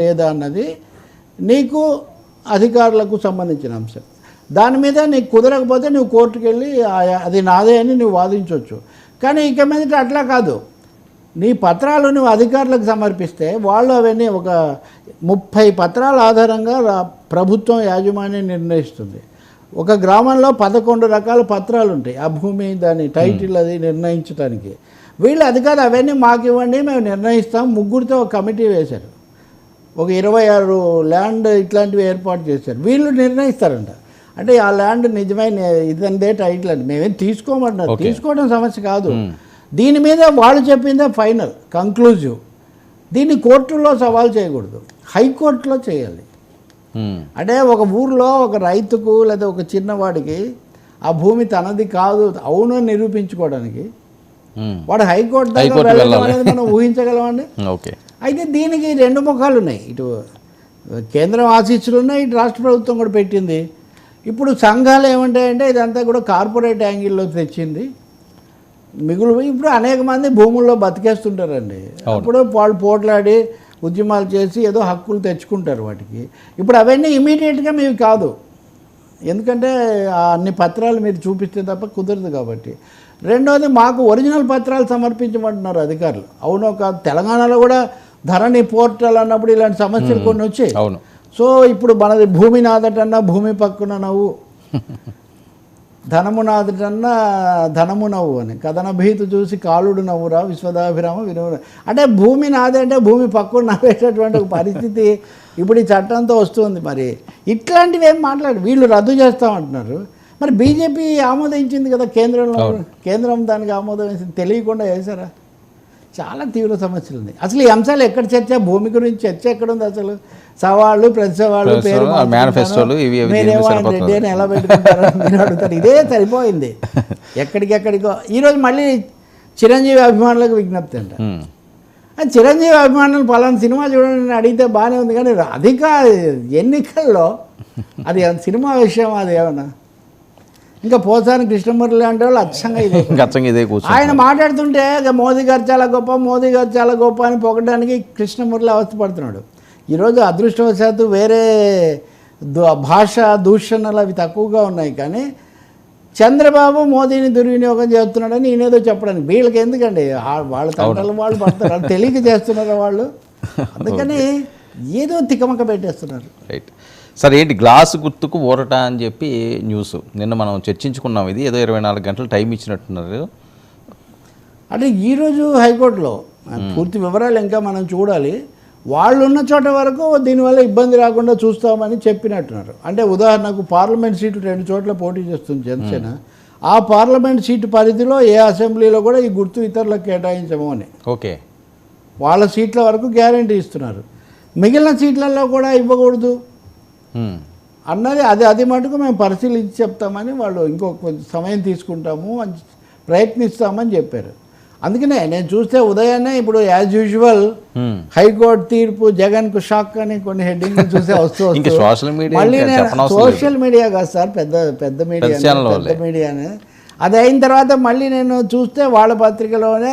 లేదా అన్నది నీకు అధికారులకు సంబంధించిన అంశం. దాని మీద నీకు కుదరకపోతే నువ్వు కోర్టుకు వెళ్ళి అది నాదే అని నువ్వు వాదించవచ్చు. కానీ ఇక మీదట అట్లా కాదు. నీ పత్రాలు నువ్వు అధికారులకు సమర్పిస్తే వాళ్ళు అవన్నీ ఒక 30 పత్రాల ఆధారంగా ప్రభుత్వం యాజమాన్యం నిర్ణయిస్తుంది. ఒక గ్రామంలో 11 రకాల పత్రాలు ఉంటాయి. ఆ భూమి దాని టైటిల్ అది నిర్ణయించడానికి వీళ్ళు అధికారులు అవన్నీ మాకు ఇవ్వండి, మేము నిర్ణయిస్తాం. ముగ్గురితో ఒక కమిటీ వేశారు. ఒక 26 ల్యాండ్ ఇట్లాంటివి ఏర్పాటు చేశారు. వీళ్ళు నిర్ణయిస్తారంట. అంటే ఆ ల్యాండ్ నిజమైన ఇదందే టైటిల్ అండి, మేమేం తీసుకోమంటున్నారు. తీసుకోవడం సమస్య కాదు. దీని మీద వాళ్ళు చెప్పిందే ఫైనల్ కంక్లూజివ్. దీన్ని కోర్టులో సవాల్ చేయకూడదు, హైకోర్టులో చేయాలి. అంటే ఒక ఊర్లో ఒక రైతుకు లేదా ఒక చిన్నవాడికి ఆ భూమి తనది కాదు అవును నిరూపించుకోవడానికి వాడు హైకోర్టు దాకా వెళ్ళడం అనేది మనం ఊహించగలమండి. అయితే దీనికి 2 ముఖాలు ఉన్నాయి. ఇటు కేంద్రం ఆశీస్సులు ఉన్నాయి, ఇటు రాష్ట్ర ప్రభుత్వం కూడా పెట్టింది. ఇప్పుడు సంఘాలు ఏమంటాయంటే ఇదంతా కూడా కార్పొరేట్ యాంగిల్లో తెచ్చింది. మిగులు ఇప్పుడు అనేక మంది భూముల్లో బతికేస్తుంటారండి. అప్పుడు వాళ్ళు పోట్లాడి ఉద్యమాలు చేసి ఏదో హక్కులు తెచ్చుకుంటారు వాటికి. ఇప్పుడు అవన్నీ ఇమీడియట్గా మీవి కాదు, ఎందుకంటే అన్ని పత్రాలు మీరు చూపిస్తే తప్ప కుదరదు కాబట్టి. రెండోది మాకు ఒరిజినల్ పత్రాలు సమర్పించమంటున్నారు అధికారులు. అవునో కాదు, తెలంగాణలో కూడా ధరణి పోర్టల్ అన్నప్పుడు ఇలాంటి సమస్యలు కొన్ని వచ్చాయి. సో ఇప్పుడు మనది భూమి నాదటన్నా భూమి పక్కన నవ్వు, ధనము నాదటన్నా ధనము నవ్వు అని, కథన భీతు చూసి కాలుడు నవ్వురా విశ్వదాభిరామ వినవురా. అంటే భూమి నాది అంటే భూమి పక్కన నవ్వేటటువంటి ఒక పరిస్థితి ఇప్పుడు ఈ చట్టంతో వస్తుంది. మరి ఇట్లాంటివి ఏం మాట్లాడు వీళ్ళు రద్దు చేస్తామంటున్నారు. మరి బీజేపీ ఆమోదించింది కదా కేంద్రంలో, కేంద్రం దానికి ఆమోదం వేసింది, తెలియకుండా వేశారా? చాలా తీవ్ర సమస్యలు ఉన్నాయి. అసలు ఈ అంశాలు ఎక్కడ చర్చ, భూమి గురించి చర్చ ఎక్కడుంది? అసలు సవాళ్ళు ప్రతి సవాళ్ళు పేరు రెడ్డి అని ఎలా పెట్టుకుంటారని మీరు అడుగుతారు. ఇదే సరిపోయింది ఎక్కడికెక్కడికో. ఈరోజు మళ్ళీ చిరంజీవి అభిమానులకు విజ్ఞప్తి అంట. చిరంజీవి అభిమానులు పలానా సినిమా చూడండి అడిగితే బాగానే ఉంది, కానీ అధిక ఎన్నికల్లో అది సినిమా విషయం అది ఏమన్నా. ఇంకా పోసాని కృష్ణమురళి అంటే వాళ్ళు అచ్చంగా ఇదే ఆయన మాట్లాడుతుంటే మోదీ గారు చాలా గొప్ప, మోదీ గారు చాలా గొప్ప అని పొగడానికి కృష్ణమురళి అవస్థపడుతున్నాడు. ఈరోజు అదృష్టవశాత్తు వేరే భాష దూషణలు అవి తక్కువగా ఉన్నాయి, కానీ చంద్రబాబు మోదీని దుర్వినియోగం చేస్తున్నాడని ఈయనేదో చెప్పడానికి వీళ్ళకి ఎందుకండి, వాళ్ళ తండ్రులు వాళ్ళు పడతారు, వాళ్ళు తెలియక చేస్తున్నారు వాళ్ళు. అందుకని ఏదో తికమక పెట్టేస్తున్నారు. రైట్ సార్, ఏంటి గ్లాసు గుర్తుకు ఊరట అని చెప్పి న్యూస్ నిన్న మనం చర్చించుకున్నాం. ఇది ఏదో 24 గంటలు టైం ఇచ్చినట్టున్నారు. అంటే ఈరోజు హైకోర్టులో పూర్తి వివరాలు ఇంకా మనం చూడాలి. వాళ్ళు ఉన్న చోట వరకు దీనివల్ల ఇబ్బంది రాకుండా చూస్తామని చెప్పినట్టున్నారు. అంటే ఉదాహరణకు పార్లమెంట్ సీట్లు 2 చోట్ల పోటీ చేస్తుంది జనసేన. ఆ పార్లమెంట్ సీటు పరిధిలో ఏ అసెంబ్లీలో కూడా ఈ గుర్తు ఇతరులకు కేటాయించము అని వాళ్ళ సీట్ల వరకు గ్యారంటీ ఇస్తున్నారు. మిగిలిన సీట్లలో కూడా ఇవ్వకూడదు అన్నది అది మటుకు మేము పరిశీలించి చెప్తామని వాళ్ళు ఇంకొక సమయం తీసుకుంటాము అని ప్రయత్నిస్తామని చెప్పారు. అందుకనే నేను చూస్తే ఉదయాన్నే ఇప్పుడు యాజ్ యూజువల్ హైకోర్టు తీర్పు జగన్కు షాక్ అని కొన్ని హెడ్డింగ్ చూసే వస్తూ మళ్ళీ నేను సోషల్ మీడియా కాదు సార్, పెద్ద మీడియానే. అది అయిన తర్వాత మళ్ళీ నేను చూస్తే వాళ్ళ పత్రికలోనే